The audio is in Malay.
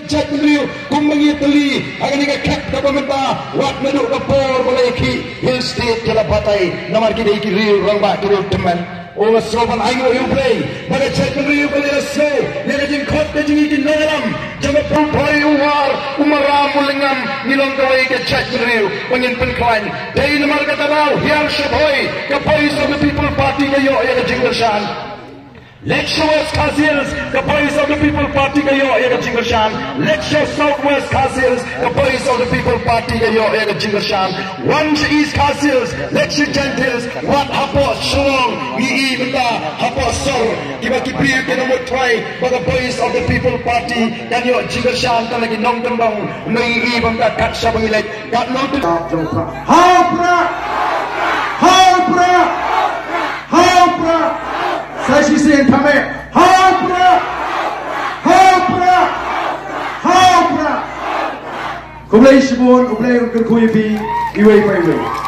cek beliau kumangi teli agar ni kek government wat medu kapor boleh ki hill state kala batai namar ki dei ki real rangba turut teman o soban ayo you play baga cek beliau boleh so ni jing khot ke jing ki nolam jama poi war umaram mulingam nilong kawai ke cek beliau pengin penklan dei namar kata rau hiar shoboi ke boys of the people party ke yo ya jing shan Let's show us Kazils, the boys of the people party ke yo ega jingle shan. Let's show Southwest Kazils, the boys of the people party ke yo ega jingle shan. One East Kazils, let's show Gentiles, what hapo shalom, ni even da hapo sol. Kiba kipir ke no try, but the boys of the people party kan yo jingle shan kan lagi nong tembang, ni even da kat sabang ilek, kat nong tembang. Haupra. Saya sisi yang kami, Haupra. Kau boleh sebut, kau boleh kuih iway.